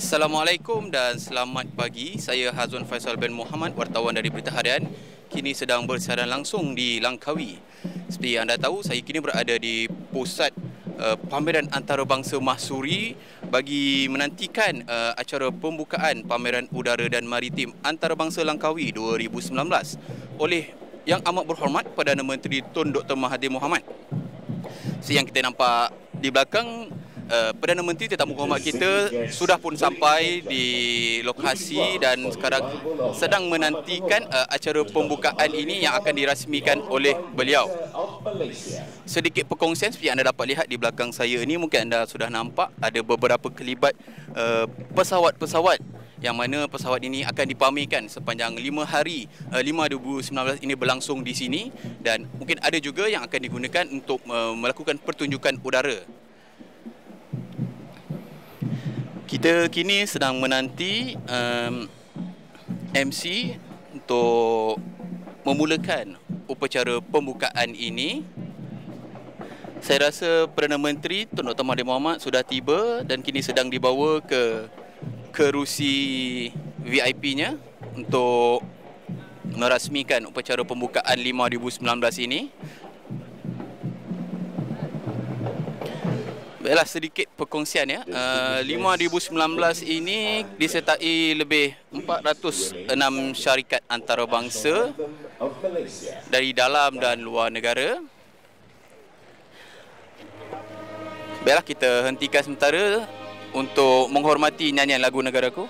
Assalamualaikum dan selamat pagi. Saya Hazwan Faisal bin Mohamad, wartawan dari Berita Harian. Kini sedang bersiaran langsung di Langkawi. Seperti anda tahu, saya kini berada di pusat pameran antarabangsa Mahsuri bagi menantikan acara pembukaan pameran udara dan maritim antarabangsa Langkawi 2019 oleh Yang Amat Berhormat Perdana Menteri Tun Dr. Mahathir Mohamad. Yang kita nampak di belakang, Perdana Menteri Tetamu Hormat kita sudah pun sampai di lokasi dan sekarang sedang menantikan acara pembukaan ini yang akan dirasmikan oleh beliau. Sedikit perkongsian seperti anda dapat lihat di belakang saya ini, mungkin anda sudah nampak ada beberapa kelibat pesawat-pesawat yang mana pesawat ini akan dipamerkan sepanjang 5 hari LIMA 2019 ini berlangsung di sini, dan mungkin ada juga yang akan digunakan untuk melakukan pertunjukan udara. Kita kini sedang menanti MC untuk memulakan upacara pembukaan ini. Saya rasa Perdana Menteri Tun Dr. Mahathir Mohamad sudah tiba dan kini sedang dibawa ke kerusi VIP-nya untuk merasmikan upacara pembukaan LIMA 2019 ini. Baiklah, sedikit perkongsian ya. LIMA 2019 ini disertai lebih 406 syarikat antarabangsa dari dalam dan luar negara. Baiklah, kita hentikan sementara untuk menghormati nyanyian lagu negaraku.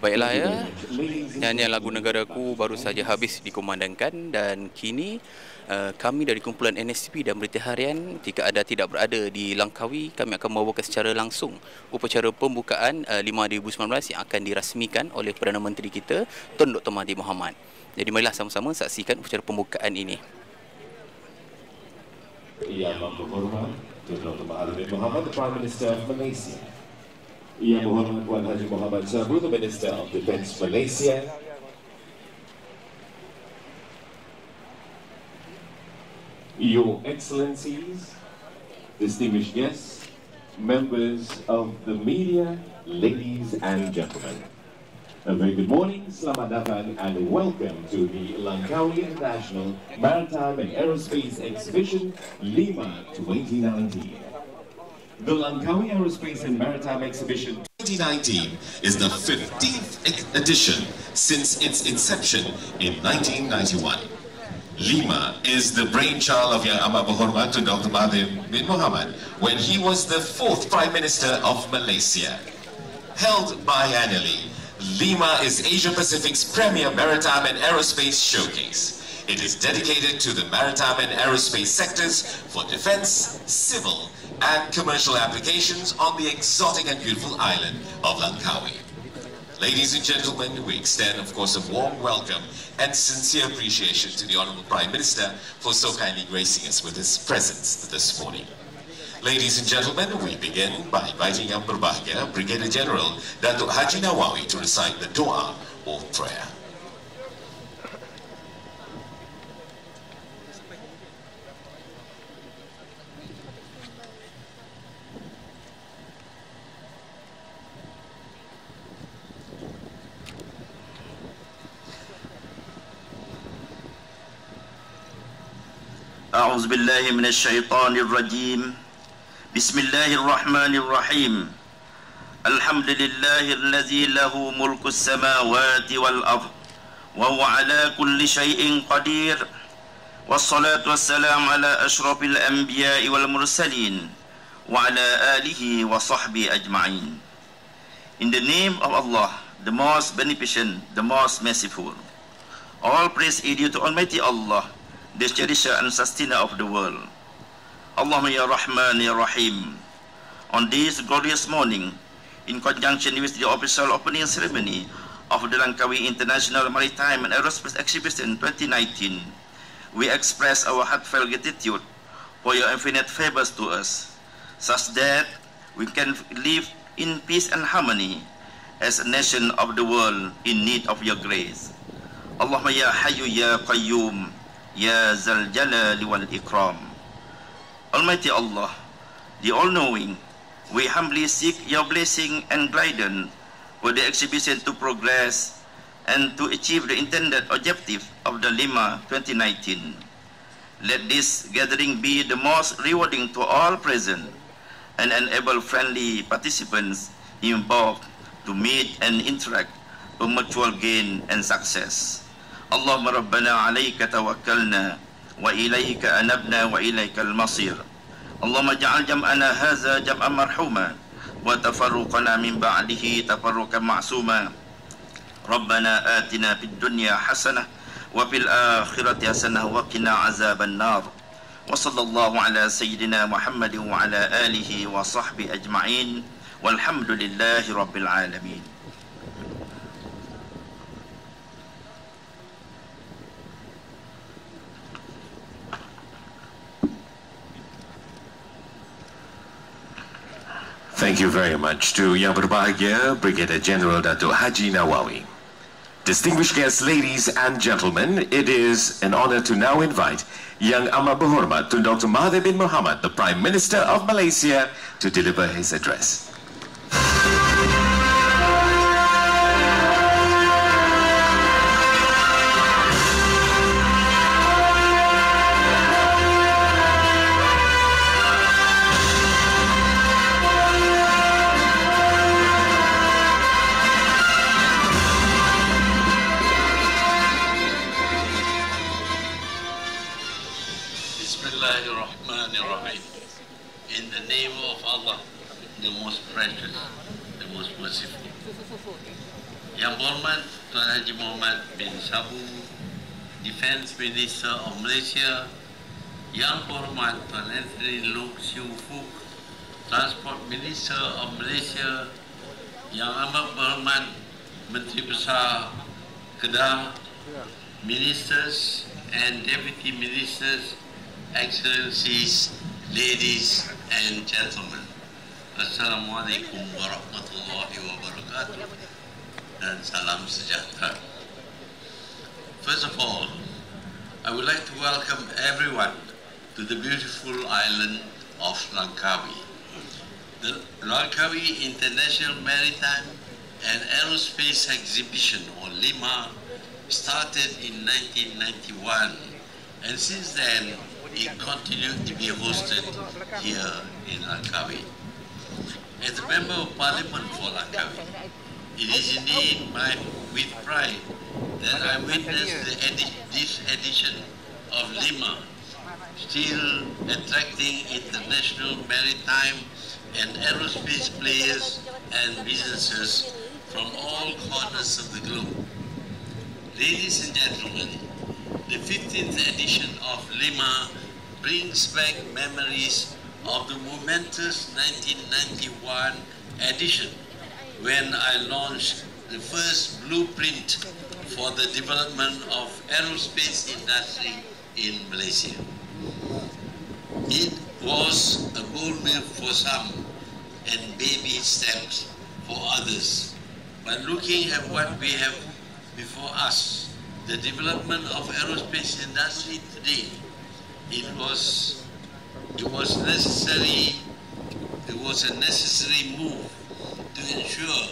Baiklah ya, nyanyian lagu negaraku baru saja habis dikumandangkan dan kini kami dari kumpulan NSP dan Berita Harian, jika anda tidak berada di Langkawi, kami akan membawakan secara langsung upacara pembukaan LIMA 2019 yang akan dirasmikan oleh Perdana Menteri kita Tun Dr. Mahathir Mohamad. Jadi marilah sama-sama saksikan upacara pembukaan ini. Yang Berhormat Tun Dr. Mahathir Mohamad, the Prime Minister of Malaysia. Yang Berhormat Wan Haji Mohamad Sabu, the Minister of Defence Malaysia. Your Excellencies, distinguished guests, members of the media, ladies and gentlemen. A very good morning, selamat datang and welcome to the Langkawi International Maritime and Aerospace Exhibition LIMA 2019. The Langkawi Aerospace and Maritime Exhibition 2019 is the 15th edition since its inception in 1991. LIMA is the brainchild of Yang Amat Berhormat Tun Dr. Mahathir bin Mohamad when he was the 4th Prime Minister of Malaysia. Held biannually, LIMA is Asia Pacific's premier maritime and aerospace showcase. It is dedicated to the maritime and aerospace sectors for defense, civil, and commercial applications on the exotic and beautiful island of Langkawi. Ladies and gentlemen, we extend, of course, a warm welcome and sincere appreciation to the Honourable Prime Minister for so kindly gracing us with his presence this morning. Ladies and gentlemen, we begin by inviting Yang Berbahagia Brigadier General Datuk Haji Nawawi to recite the doa or prayer. أعوذ بالله من الشيطان الرجيم بسم الله الرحمن الرحيم الحمد لله الذي له ملك السماوات والأرض وهو على كل شيء قدير والصلاة والسلام على أشرف الأنبياء والمرسلين وعلى آله وصحبه أجمعين. In the name of Allah, the most beneficent, the most merciful. All praise is due to Almighty Allah, the cherisher and sustainer of the world. Allahumma ya Rahman ya Rahim. On this glorious morning, in conjunction with the official opening ceremony of the Langkawi International Maritime and Aerospace Exhibition 2019, we express our heartfelt gratitude for your infinite favors to us, such that we can live in peace and harmony as a nation of the world in need of your grace. Allahumma ya Hayyu ya Qayyum, Ya Zal Jalali wal Ikram. Almighty Allah, the All-Knowing, we humbly seek your blessing and guidance for the exhibition to progress and to achieve the intended objective of the LIMA 2019. Let this gathering be the most rewarding to all present and enable friendly participants involved to meet and interact for mutual gain and success. Allahumma Rabbana alayka tawakkalna wa ilayka anabna wa ilayka al-masir. Allahumma ja'al jam'ana haza jam'an marhuma wa tafarruqana min ba'dihi tafarruqan ma'suma. Rabbana atina fid dunya hasanah wa fil akhirati hasanah wa qina azaban nar. Wa sallallahu ala sayyidina Muhammadin wa ala alihi wa sahbihi ajma'in. Walhamdulillahi rabbil alamin. Thank you very much to Yang Berbahagia Brigadier General Datuk Haji Nawawi. Distinguished guests, ladies and gentlemen, it is an honor to now invite Yang Amat Berhormat to Dr. Mahathir bin Mohamad, the Prime Minister of Malaysia, to deliver his address. Bismillahirrahmanirrahim. In the name of Allah, the most precious, the most merciful. Yang Berhormat Tuan Haji Mohamad bin Sabu, Defence Minister of Malaysia, Yang Berhormat Tuan Anthony Look Siu Fook, Transport Minister of Malaysia, Yang Amat Berhormat Menteri Besar Kedah, Ministers and Deputy Ministers, Excellencies, ladies and gentlemen, Assalamualaikum warahmatullahi wabarakatuh dan salam sejahtera. First of all, I would like to welcome everyone to the beautiful island of Langkawi. The Langkawi International Maritime and Aerospace Exhibition, or LIMA, started in 1991, and since then it continued to be hosted here in Langkawi. As a Member of Parliament for Langkawi, it is indeed with pride that I witnessed this edition of LIMA, still attracting international maritime and aerospace players and businesses from all corners of the globe. Ladies and gentlemen, the 15th edition of LIMA brings back memories of the momentous 1991 edition, when I launched the first blueprint for the development of aerospace industry in Malaysia. It was a whole milk for some and baby steps for others. But looking at what we have before us, the development of aerospace industry today, it was necessary. It was a necessary move to ensure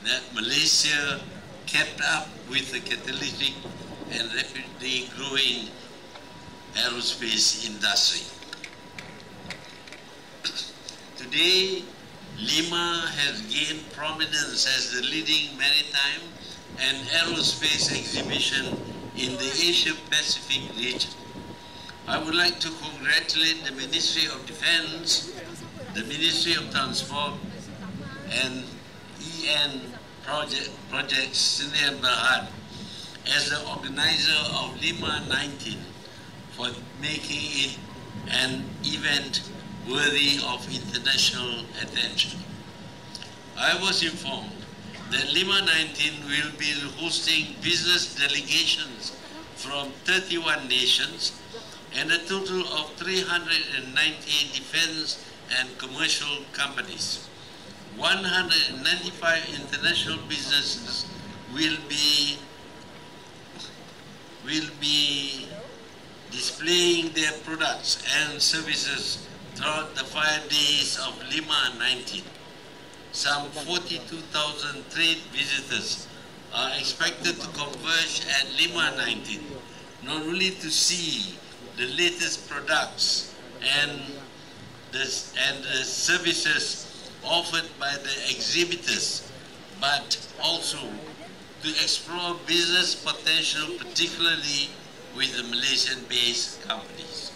that Malaysia kept up with the catalytic and rapidly growing aerospace industry. Today, LIMA has gained prominence as the leading maritime and aerospace exhibition in the Asia-Pacific region. I would like to congratulate the Ministry of Defense, the Ministry of Transport, and EN Projects Sdn Bhd as the organizer of LIMA19 for making it an event worthy of international attention. I was informed that LIMA19 will be hosting business delegations from 31 nations and a total of 390 defense and commercial companies. 195 international businesses will be displaying their products and services throughout the 5 days of LIMA19. Some 42,000 trade visitors are expected to converge at LIMA19, not only to see the latest products and the services offered by the exhibitors, but also to explore business potential, particularly with the Malaysian-based companies.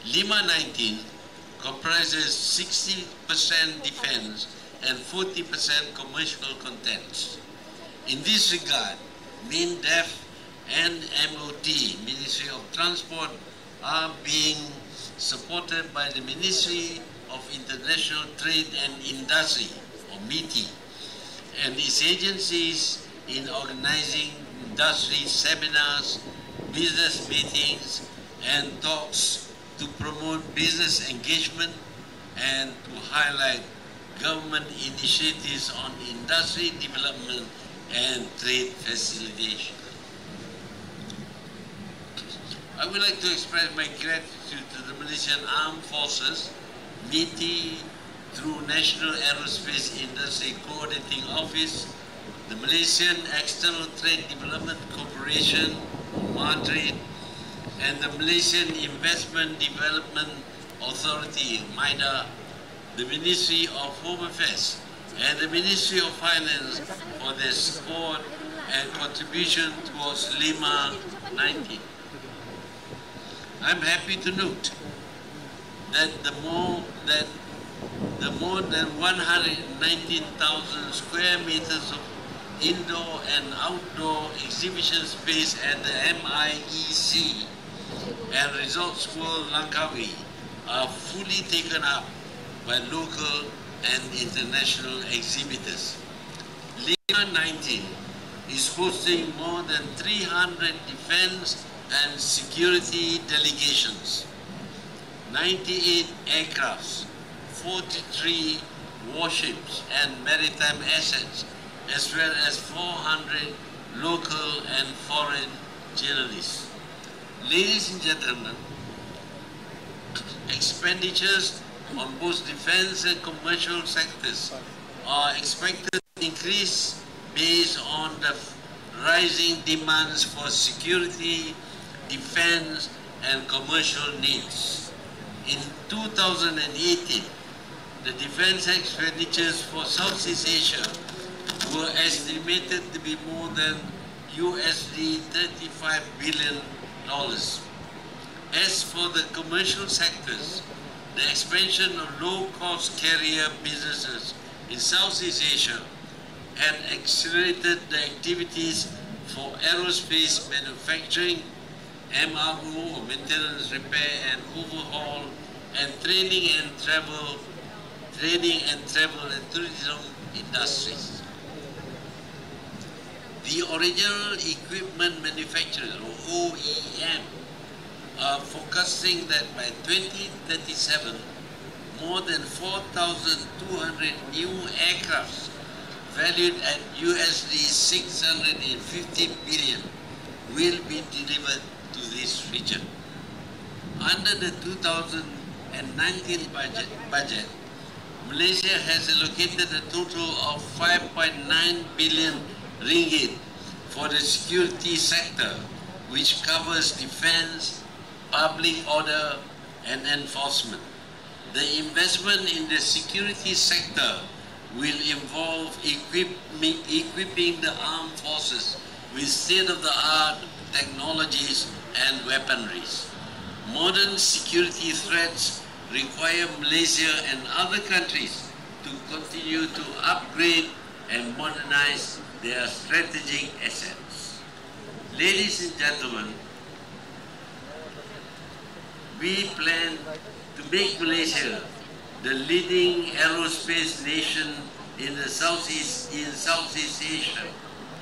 LIMA19 comprises 60% defense and 40% commercial contents. In this regard, MINDEF and MOT, Ministry of Transport, are being supported by the Ministry of International Trade and Industry, or MITI, and its agencies in organizing industry seminars, business meetings, and talks to promote business engagement and to highlight government initiatives on industry development and trade facilitation. I would like to express my gratitude to the Malaysian Armed Forces, MITI, through National Aerospace Industry Coordinating Office, the Malaysian External Trade Development Corporation, Mahathir, and the Malaysian Investment Development Authority, MIDA, the Ministry of Home Affairs, and the Ministry of Finance for their support and contribution towards LIMA19. I'm happy to note that the more than 119,000 square meters of indoor and outdoor exhibition space at the MIEC and Resorts World Langkawi are fully taken up by local and international exhibitors. LIMA19 is hosting more than 300 defense and security delegations, 98 aircrafts, 43 warships and maritime assets, as well as 400 local and foreign journalists. Ladies and gentlemen, expenditures on both defense and commercial sectors are expected to increase based on the rising demands for security, defense, and commercial needs. In 2018, the defense expenditures for Southeast Asia were estimated to be more than USD $35 billion. As for the commercial sectors, the expansion of low-cost carrier businesses in Southeast Asia had accelerated the activities for aerospace manufacturing, MRO, or maintenance, repair and overhaul, and training and travel and tourism industries. The original equipment manufacturers, or OEM, are forecasting that by 2037, more than 4,200 new aircrafts valued at USD 650 billion will be delivered to this region. Under the 2019 budget, Malaysia has allocated a total of 5.9 billion ringgit for the security sector, which covers defense, public order, and enforcement. The investment in the security sector will involve equipping the armed forces with state-of-the-art technologies and weaponries. Modern security threats require Malaysia and other countries to continue to upgrade and modernize their strategic assets. Ladies and gentlemen, we plan to make Malaysia the leading aerospace nation in Southeast Asia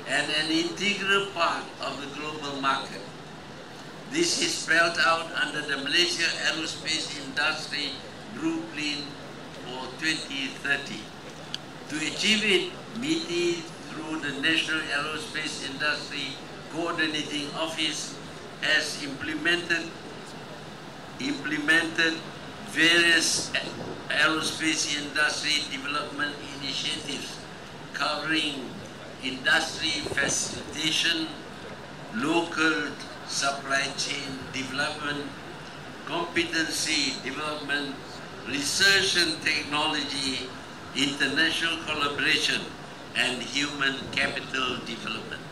and an integral part of the global market. This is spelled out under the Malaysia Aerospace Industry Blueprint for 2030. To achieve it, MITI, through the National Aerospace Industry Coordinating Office, has implemented various aerospace industry development initiatives covering industry facilitation, local supply chain development, competency development, research and technology, international collaboration, and human capital development.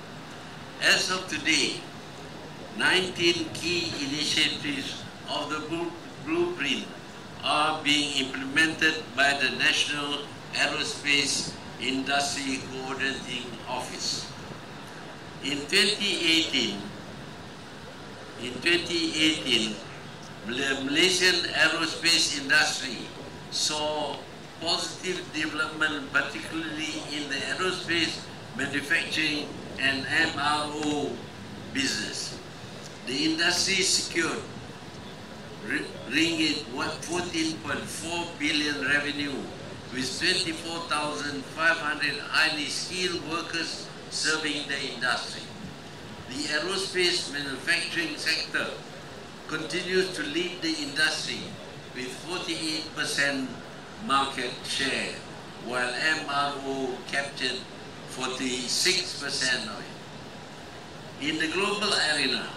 As of today, 19 key initiatives of the blueprint are being implemented by the National Aerospace Industry Coordinating Office. In 2018, the Malaysian aerospace industry saw positive development, particularly in the aerospace manufacturing and MRO business. The industry secured ringgit 14.4 billion revenue with 24,500 highly skilled workers serving the industry. The aerospace manufacturing sector continues to lead the industry with 48% market share, while MRO captured 46% of it. In the global arena,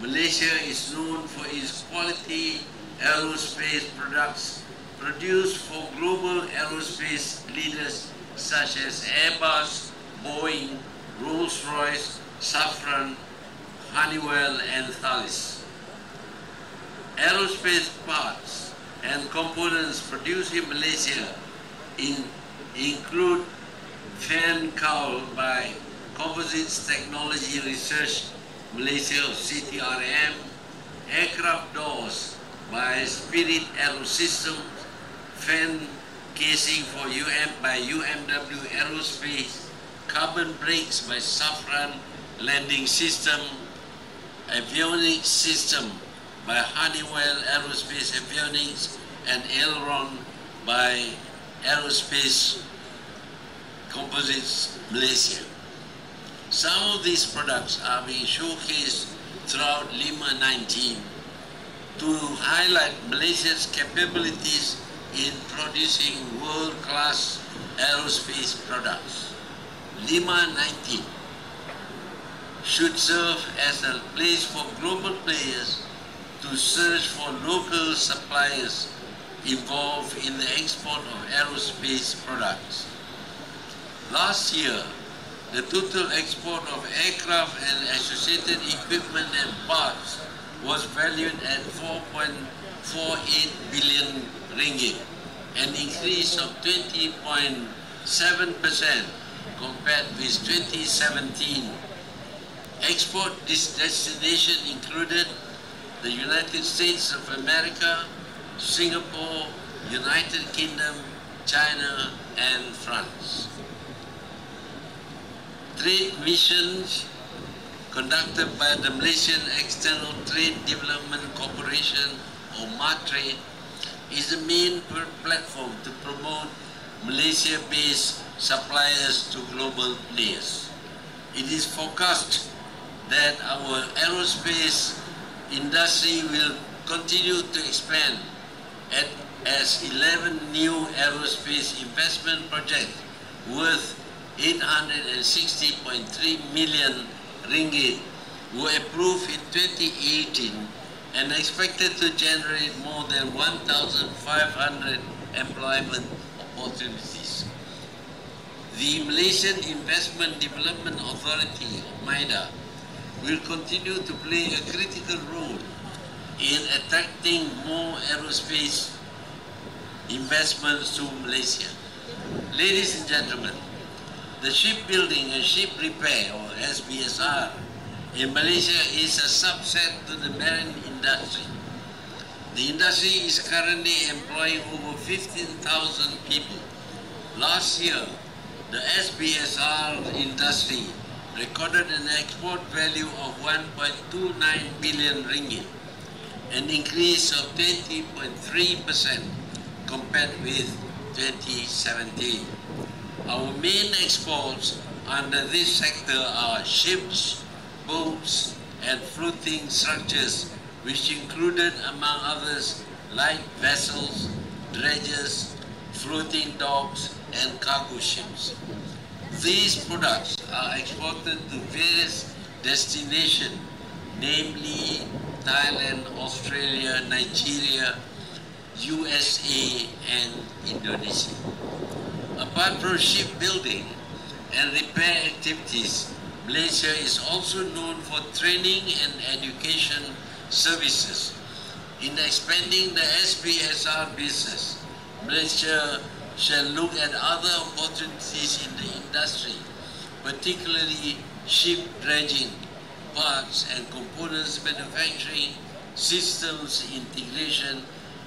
Malaysia is known for its quality aerospace products produced for global aerospace leaders such as Airbus, Boeing, Rolls-Royce, Safran, Honeywell, and Thales. Aerospace parts and components produced in Malaysia include fan cowl by Composites Technology Research Malaysia CTRM, aircraft doors by Spirit Aerosystems, fan casing for UMW Aerospace, carbon brakes by Safran Landing System, avionics system by Honeywell Aerospace Avionics, and aileron by Aerospace Composites Malaysia. Some of these products are being showcased throughout LIMA19 to highlight Malaysia's capabilities in producing world-class aerospace products. LIMA19 should serve as a place for global players to search for local suppliers involved in the export of aerospace products. Last year, the total export of aircraft and associated equipment and parts was valued at 4.48 billion ringgit, an increase of 20.7% compared with 2017. Export destination included the United States of America, Singapore, United Kingdom, China, and France. Trade missions conducted by the Malaysian External Trade Development Corporation, or MATRADE, is the main platform to promote Malaysia-based suppliers to global players. It is forecast that our aerospace industry will continue to expand as 11 new aerospace investment projects worth 860.3 million ringgit were approved in 2018 and expected to generate more than 1,500 employment opportunities. The Malaysian Investment Development Authority, MIDA, will continue to play a critical role in attracting more aerospace investments to Malaysia. Ladies and gentlemen, the shipbuilding and ship repair, or SBSR, in Malaysia is a subset to the marine industry. The industry is currently employing over 15,000 people. Last year, the SBSR industry recorded an export value of 1.29 billion ringgit, an increase of 20.3% compared with 2017. Our main exports under this sector are ships, boats, and floating structures, which included, among others, light vessels, dredgers, floating docks, and cargo ships. These products are exported to various destinations, namely Thailand, Australia, Nigeria, USA, and Indonesia. Apart from shipbuilding and repair activities, Malaysia is also known for training and education services. In expanding the SBSR business, Malaysia shall look at other opportunities in the industry, particularly ship dredging, parts and components manufacturing, systems integration,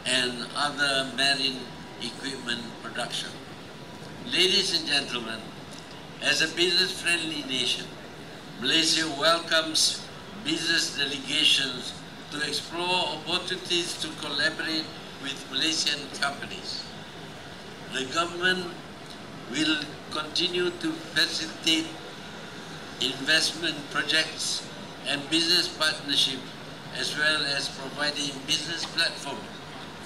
and other marine equipment production. Ladies and gentlemen, as a business-friendly nation, Malaysia welcomes business delegations to explore opportunities to collaborate with Malaysian companies. The government will continue to facilitate investment projects and business partnerships, as well as providing business platforms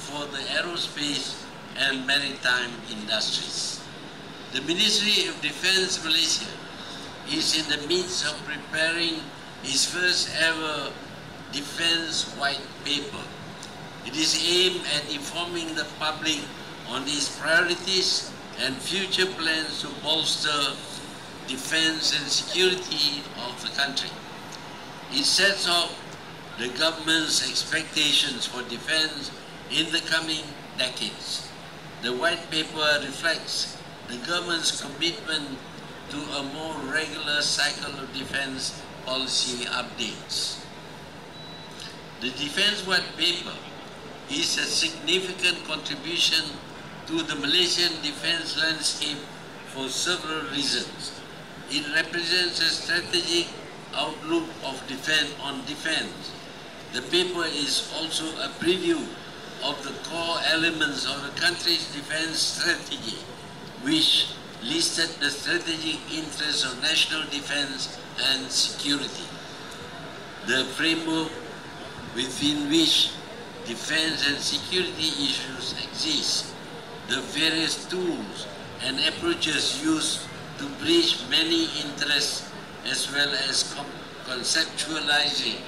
for the aerospace and maritime industries. The Ministry of Defence Malaysia is in the midst of preparing its first ever defence white paper. It is aimed at informing the public on its priorities and future plans to bolster defence and security of the country. It sets out the government's expectations for defence in the coming decades. The white paper reflects the government's commitment to a more regular cycle of defence policy updates. The Defence White Paper is a significant contribution to the Malaysian defence landscape for several reasons. It represents a strategic outlook of defence. The paper is also a preview of the core elements of the country's defence strategy, which listed the strategic interests of national defence and security, the framework within which defence and security issues exist, the various tools and approaches used to bridge many interests, as well as conceptualizing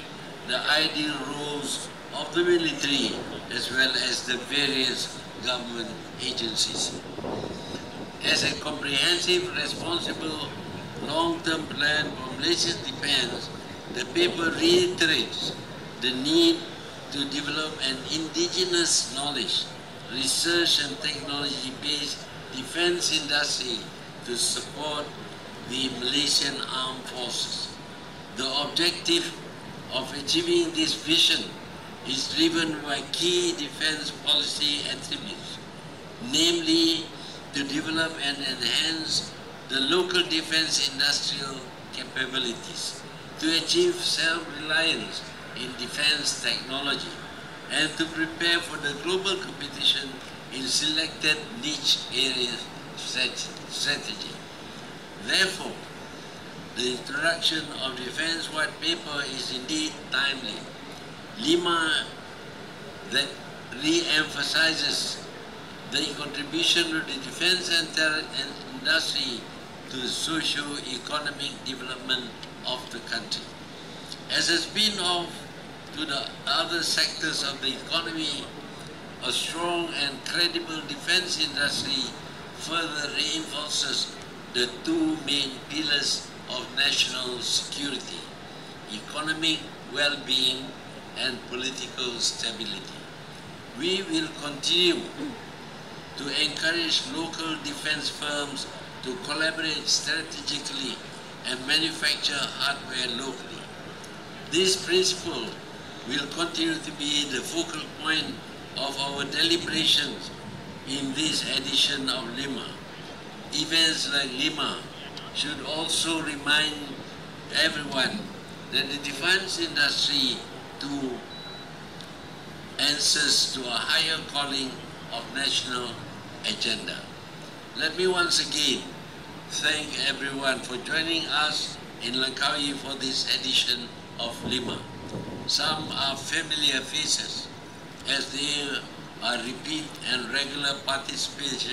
the ideal roles of the military as well as the various government agencies. As a comprehensive, responsible, long-term plan for Malaysian defence, the paper reiterates the need to develop an indigenous knowledge, research and technology-based defence industry to support the Malaysian Armed Forces. The objective of achieving this vision is driven by key defence policy attributes, namely to develop and enhance the local defence industrial capabilities, to achieve self-reliance in defence technology, and to prepare for the global competition in selected niche areas strategy. Therefore, the introduction of Defence White Paper is indeed timely. LIMA that re-emphasizes the contribution of the defence and industry to the socio-economic development of the country. As a spin-off to the other sectors of the economy, a strong and credible defence industry further reinforces the two main pillars of national security: economic well-being and political stability. We will continue to encourage local defence firms to collaborate strategically and manufacture hardware locally. This principle will continue to be the focal point of our deliberations in this edition of LIMA. Events like LIMA should also remind everyone that the defence industry too answers to a higher calling of national agenda. Let me once again thank everyone for joining us in Langkawi for this edition of LIMA. Some are familiar faces as they are repeat and regular participants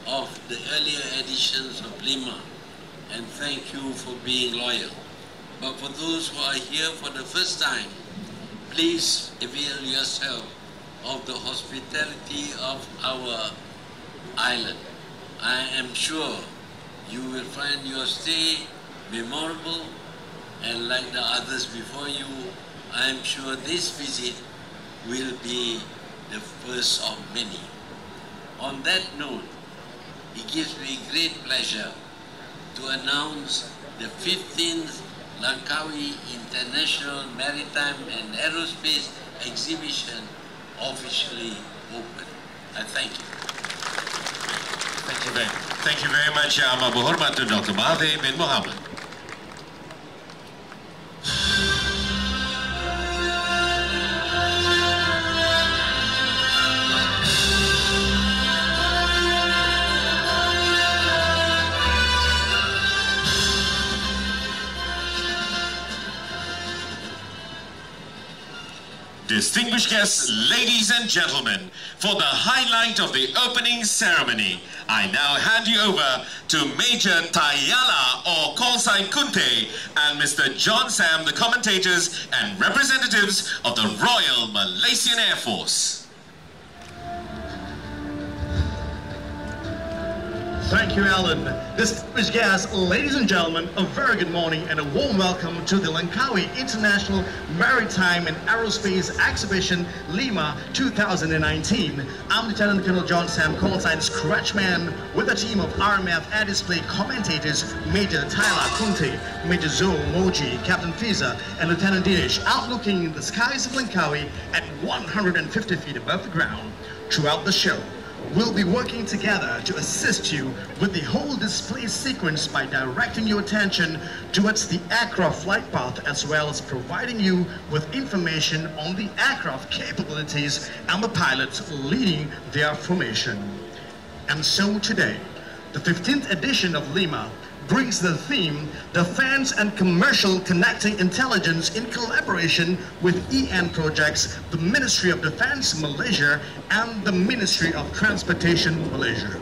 of the earlier editions of LIMA, and thank you for being loyal. But for those who are here for the first time, please avail yourself of the hospitality of our island. I am sure you will find your stay memorable, and like the others before you, I am sure this visit will be the first of many. On that note, it gives me great pleasure to announce the 15th Langkawi International Maritime and Aerospace Exhibition officially open. I thank you. Thank you very much, Abu Hormat to Dr. Mahathir bin Mohamad. Distinguished guests, ladies and gentlemen, for the highlight of the opening ceremony, I now hand you over to Major Tayala or call sign Kunte and Mr. John Sam, the commentators and representatives of the Royal Malaysian Air Force. Thank you, Alan. Distinguished guests, ladies and gentlemen, a very good morning and a warm welcome to the Langkawi International Maritime and Aerospace Exhibition, LIMA 2019. I'm Lieutenant Colonel John Sam, callsign Scratchman, with a team of RMF Air Display commentators, Major Tyler Kunte, Major Zoe Moji, Captain Fiza, and Lieutenant Dinesh, outlooking in the skies of Langkawi at 150 feet above the ground. Throughout the show, we'll be working together to assist you with the whole display sequence by directing your attention towards the aircraft flight path, as well as providing you with information on the aircraft capabilities and the pilots leading their formation. And so today, the 15th edition of LIMA brings the theme Defense and Commercial Connecting Intelligence in collaboration with EN Projects, the Ministry of Defense Malaysia and the Ministry of Transportation Malaysia.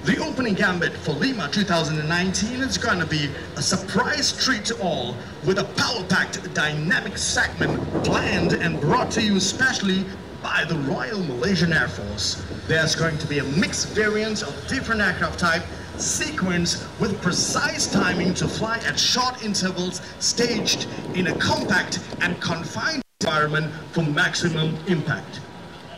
The opening gambit for LIMA 2019 is going to be a surprise treat to all, with a power-packed dynamic segment planned and brought to you specially by the Royal Malaysian Air Force. There's going to be a mixed variant of different aircraft type, sequence with precise timing to fly at short intervals, staged in a compact and confined environment for maximum impact.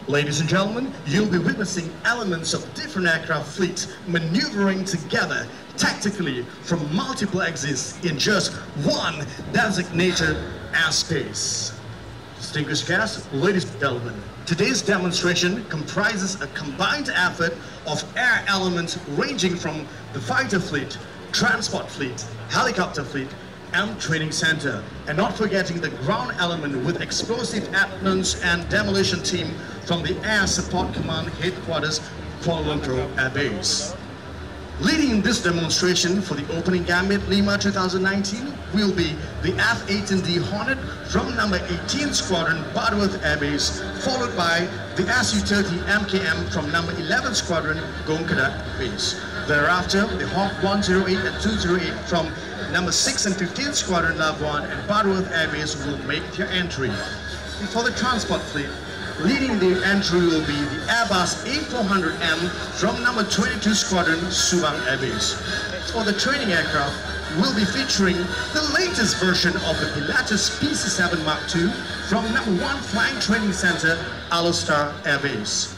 Ladies and gentlemen, you'll be witnessing elements of different aircraft fleets maneuvering together tactically from multiple exits in just one designated airspace. Distinguished guests, ladies and gentlemen, today's demonstration comprises a combined effort of air elements ranging from the fighter fleet, transport fleet, helicopter fleet, and Training Center. And not forgetting the ground element with explosive ordnance and demolition team from the Air Support Command Headquarters, Kuala Lumpur Air Base. Leading this demonstration for the opening gambit Lima 2019 will be the F-18D Hornet from number 18 Squadron, Butterworth Air Base, followed by the Su-30 MKM from number 11 Squadron, Gongkadat Base. Thereafter, the Hawk 108 and 208 from number 6 and 15 Squadron, Labuan and Butterworth Air Base will make their entry. And for the transport fleet, leading the entry will be the Airbus A400M from number 22 Squadron, Subang Air Base. For the training aircraft, we'll be featuring the latest version of the Pilatus PC-7 Mark II from number 1 Flying Training Center, Alostar Air Base.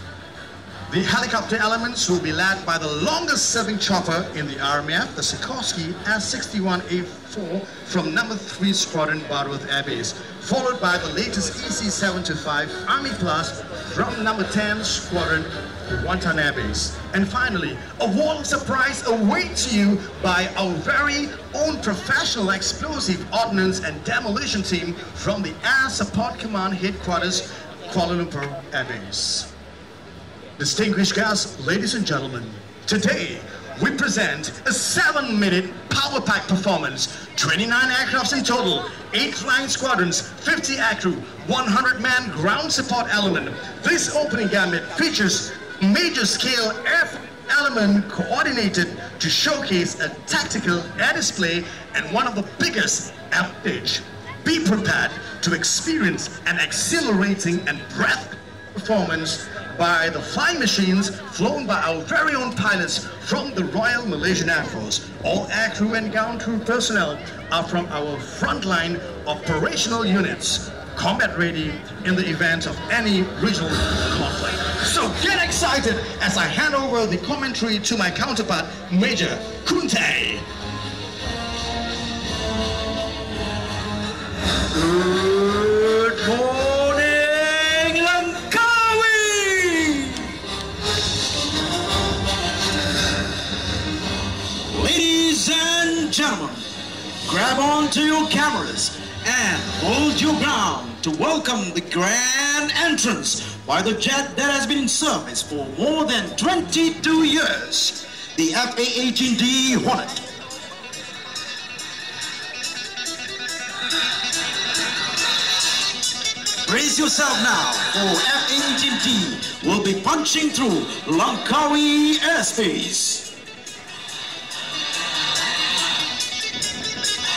The helicopter elements will be led by the longest serving chopper in the RMF, the Sikorsky S-61A4 from number 3 Squadron, Butterworth Air Base, followed by the latest EC-725 Army Plus from number 10 Squadron, Wantan Air Base. And finally, a wall of surprise awaits you by our very own professional explosive ordnance and demolition team from the Air Support Command Headquarters, Kuala Lumpur Air Base. Distinguished guests, ladies and gentlemen, today we present a 7-minute power pack performance. 29 aircrafts in total, 8 flying squadrons, 50 aircrew, 100-man ground support element. This opening gambit features major scale air element coordinated to showcase a tactical air display and one of the biggest air stage. Be prepared to experience an exhilarating and breath performance by the flying machines flown by our very own pilots from the Royal Malaysian Air Force. All aircrew and ground crew personnel are from our frontline operational units, combat ready in the event of any regional conflict. So get excited as I hand over the commentary to my counterpart, Major Kunte. Good morning, Langkawi! Ladies and gentlemen, grab onto your cameras and hold your ground to welcome the grand entrance by the jet that has been in service for more than 22 years, the F-18D Hornet. Brace yourself now, for F-18D will be punching through Langkawi airspace.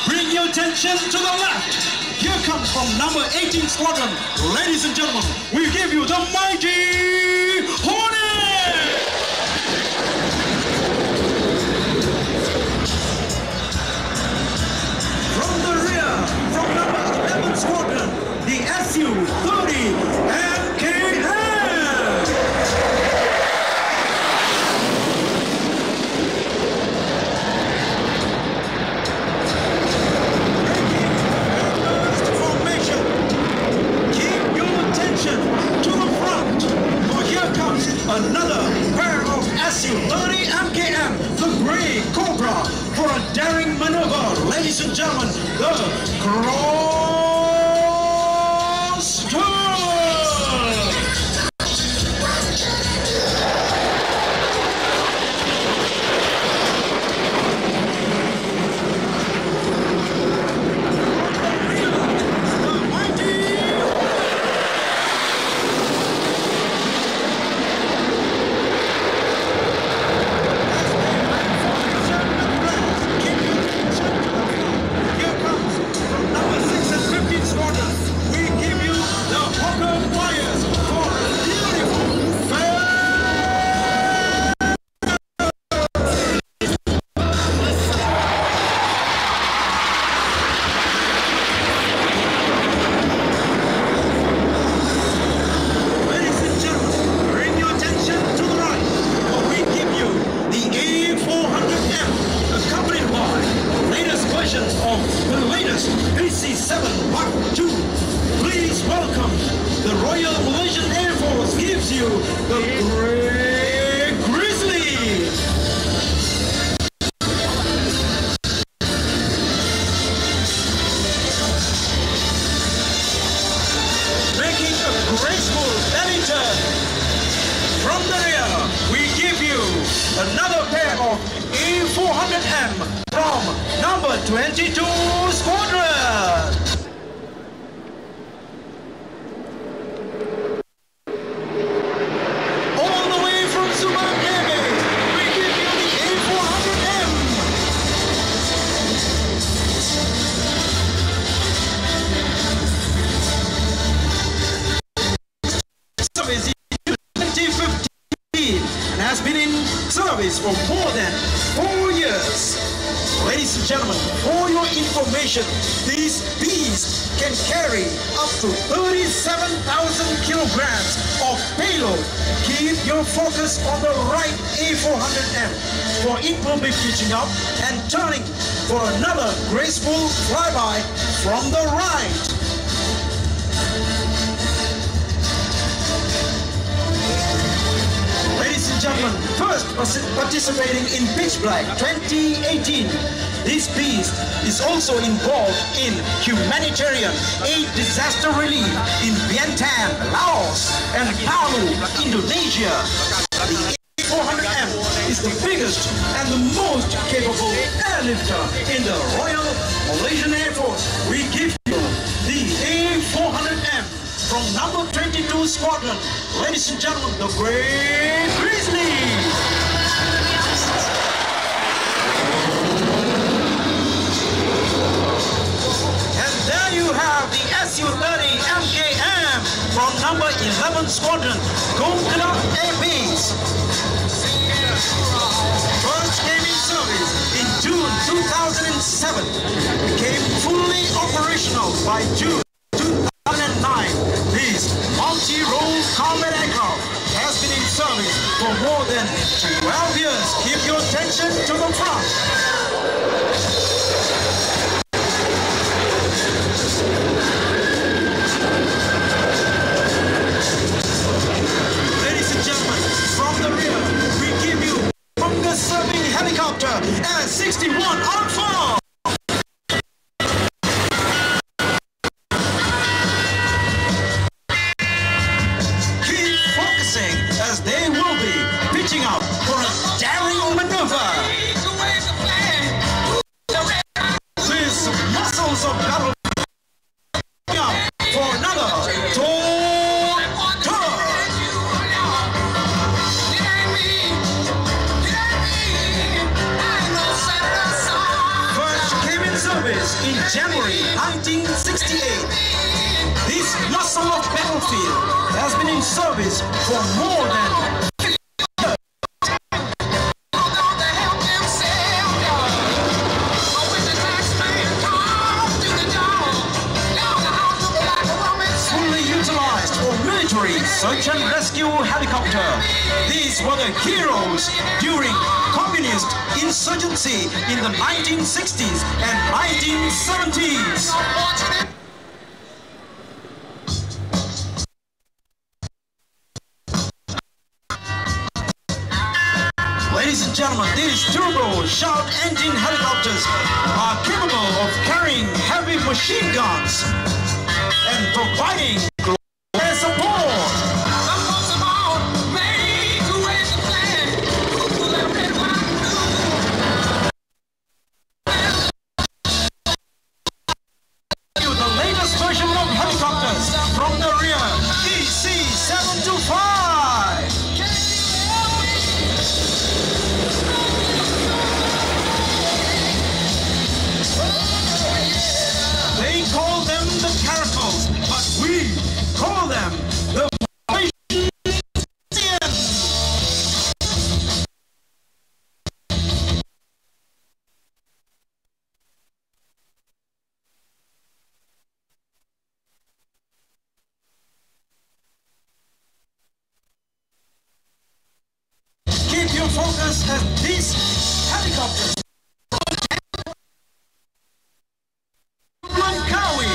Bring your attention to the left. Here comes from number 18 Squadron. Ladies and gentlemen, we give you the mighty Hornet! From the rear, from number 11 Squadron, the Su-30 MKM! To the front, for here comes another pair of Su-30 MKM, the Grey Cobra, for a daring maneuver. Ladies and gentlemen, the cross turn. Here comes from number 6 and 50. another pair of A400M from number 22 Squadron. All the way from Sumatera, we give you the A400M. Service in 2015 and has been in service for more than 4 years. Ladies and gentlemen, for your information, these beasts can carry up to 37,000 kilograms of payload. Keep your focus on the right A400M, for it will be pitching up and turning for another graceful flyby from the right. Ladies and gentlemen, first participating in Pitch Black 2018. This beast is also involved in humanitarian aid disaster relief in Vientiane, Laos, and Palu, Indonesia. The A400M is the biggest and the most capable airlifter in the Royal Malaysian Air Force. We give you the A400M from number 22 Squadron. Ladies and gentlemen, the Great Grizzly. And there you have the Su-30 MKM from number 11 Squadron, Gongkla Air Base. First came in service in June 2007, became fully operational by June 2009. This multi-role combat aircraft has been in service for more than 12 years. Keep your attention to the front. Ladies and gentlemen, from the rear, we give you longest serving helicopter S-61 Alpha. As they will be pitching up for a daring maneuver. With muscles of battle up for another tall turn. First came in service in January 1968. This muscle of battlefield has been in service for more than 50 years. Fully utilized for military search and rescue helicopter. These were the heroes during communist insurgency in the 1960s and 1970s. Ladies and gentlemen, these turbo shout engine helicopters are capable of carrying heavy machine guns and providing global support. The latest version of helicopters from the rear, EC-725. They call them the Caracals, but we call them the Malaysians. Keep your focus as these helicopters Langkawi.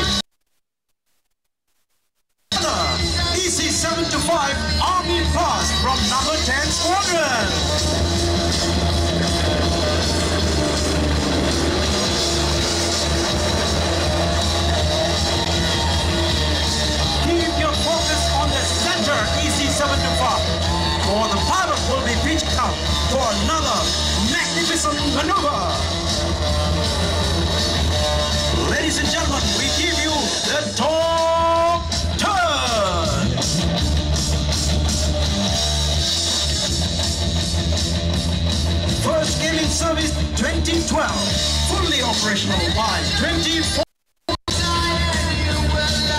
EC-725 Army Plus from number 10 Squadron. Keep your focus on the center EC-725, or the pilot will be pitched out for another magnificent maneuver. Ladies and gentlemen, we give you the top turn. First came in service 2012, fully operational by 2014.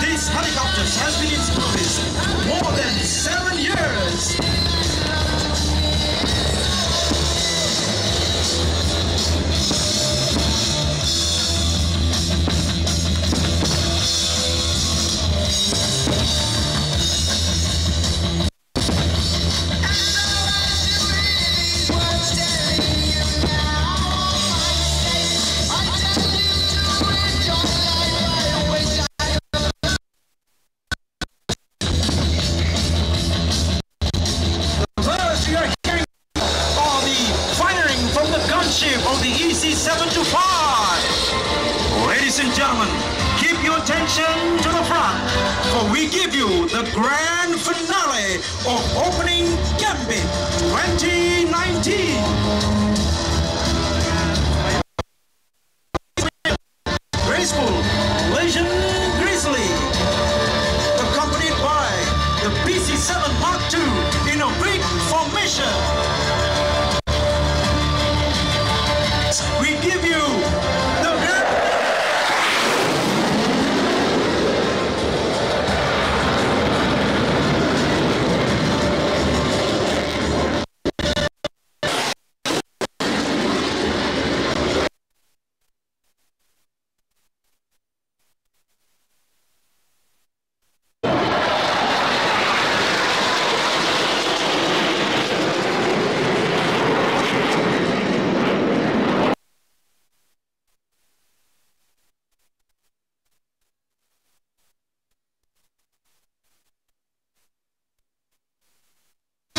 These helicopters has been in service more than 7 years. Of the EC-725. Ladies and gentlemen, keep your attention to the front, for we give you the grand finale of Opening Gambit 2019. Graceful Malaysian Grizzly, accompanied by the PC-7 Mark II in a big formation. We give you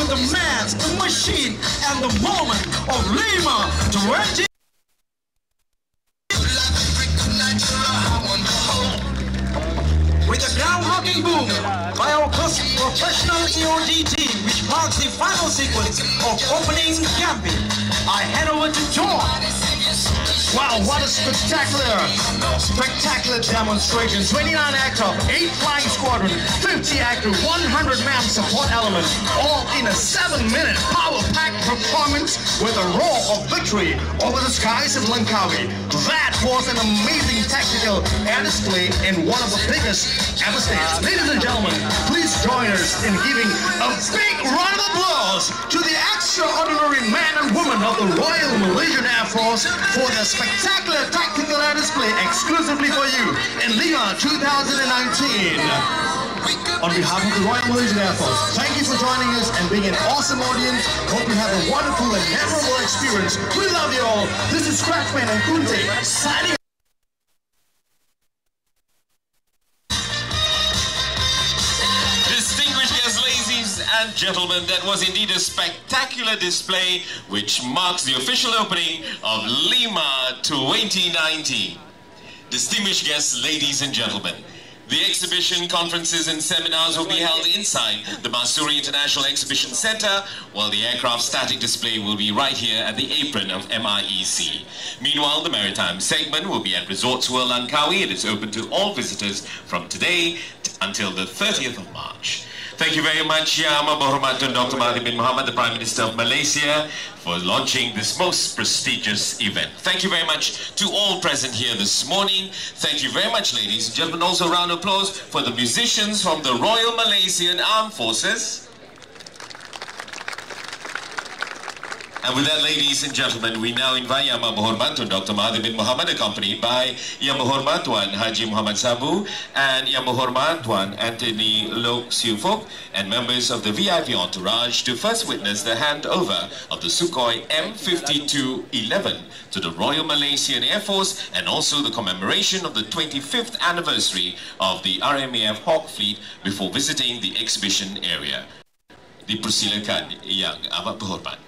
the man, the machine, and the moment of LIMA19. With a ground-rocking boom by our professional EOD team, which marks the final sequence of Opening Gambit, I head over to John. Wow, what a spectacular demonstration. 29 aircraft, 8 flying squadron, 50 active, 100-man support element, all in a 7-minute power-packed performance with a roar of victory over the skies of Langkawi. That was an amazing tactical air display in one of the biggest ever staged. Ladies and gentlemen, please join us in giving a big round of applause to the extraordinary men and women of the Royal Malaysian Air Force for their spectacular tactical air display exclusively for you in LIMA 2019. On behalf of the Royal Malaysian Air Force, thank you for joining us and being an awesome audience. Hope you have a wonderful and memorable experience. We love you all. This is Scratchman and Kunte signing. And gentlemen, that was indeed a spectacular display which marks the official opening of LIMA 2019. Distinguished guests, ladies and gentlemen, the exhibition, conferences and seminars will be held inside the Masuri International Exhibition Center, while the aircraft static display will be right here at the apron of MIEC. Meanwhile, the maritime segment will be at Resorts World Langkawi. It is open to all visitors from today until the 30th of March. Thank you very much, Yang Berhormat Dr. Mahathir bin Mohamad, the Prime Minister of Malaysia, for launching this most prestigious event. Thank you very much to all present here this morning. Thank you very much, ladies and gentlemen. Also a round of applause for the musicians from the Royal Malaysian Armed Forces. And with that, ladies and gentlemen, we now invite Yang Berhormat Dr. Mahathir bin Mohamad, accompanied by Yang Berhormat Tuan Haji Muhammad Sabu and Yang Berhormat Tuan Anthony Lok Siu Fok, and members of the VIP entourage to first witness the handover of the Sukhoi M52-11 to the Royal Malaysian Air Force, and also the commemoration of the 25th anniversary of the RMAF Hawk Fleet before visiting the exhibition area. Dipersilakan Yang Amat Berhormat.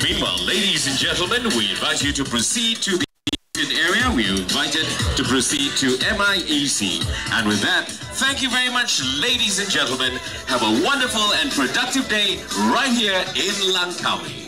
Meanwhile, ladies and gentlemen, we invite you to proceed to the area. We are invited to proceed to MIEC. And with that, thank you very much, ladies and gentlemen. Have a wonderful and productive day right here in Langkawi.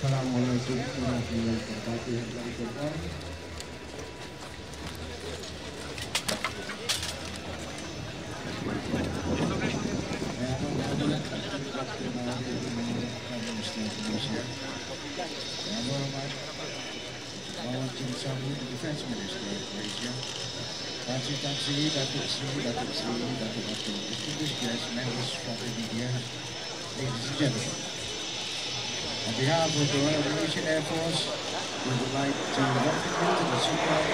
Assalamualaikum warahmatullahi wabarakatuh. Defense Minister of Malaysia, Datuk Sri, distinguished guests, members from the media, ladies and gentlemen. On behalf of the Royal Malaysian Air Force, we would like to welcome you to the Super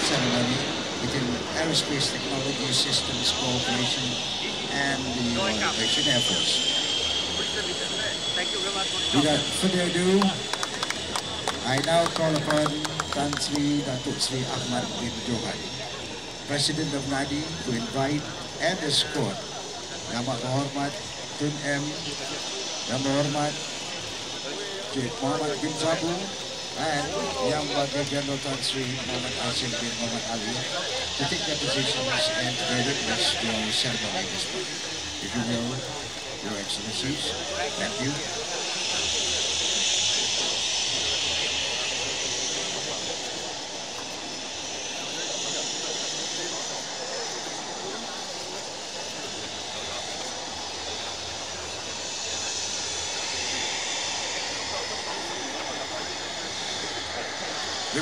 ceremony between Aerospace Technology Systems Corporation and the Malaysian Air Force. Without further ado, I now call upon Tan Sri Datuk Sri Ahmad bin Johan, President of NADI, to invite and escort Yang Berhormat Tun M, Yang Berhormat Cik Mohamad bin Sabu, and Yang Bakal General Tan Sri Muhammad Asim bin Muhammad Ali to take their positions and bear witness to our ceremony this morning. If you will, Your Excellencies, thank you.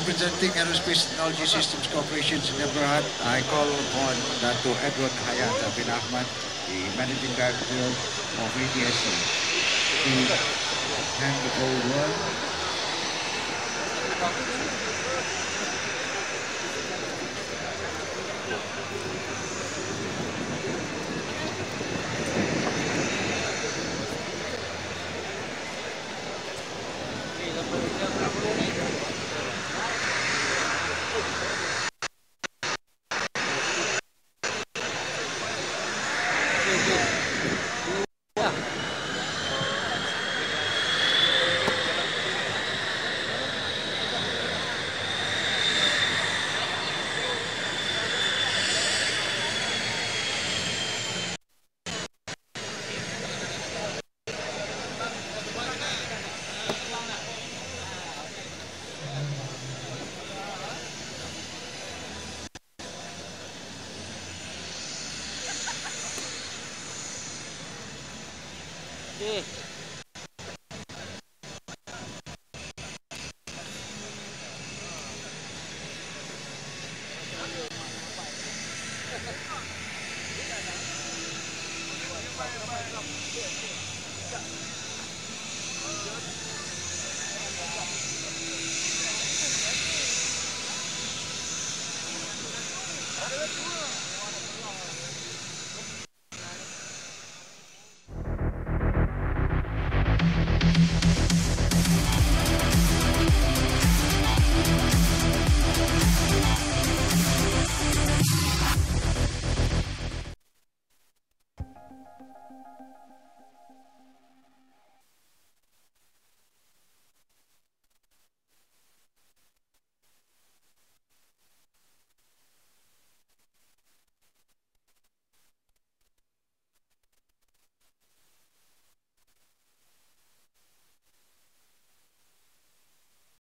representing Aerospace Technology Systems Corporation in Berhad, I call upon Dato' Edward Hayat bin Ahmad, the Managing Director of ADSC, to hand over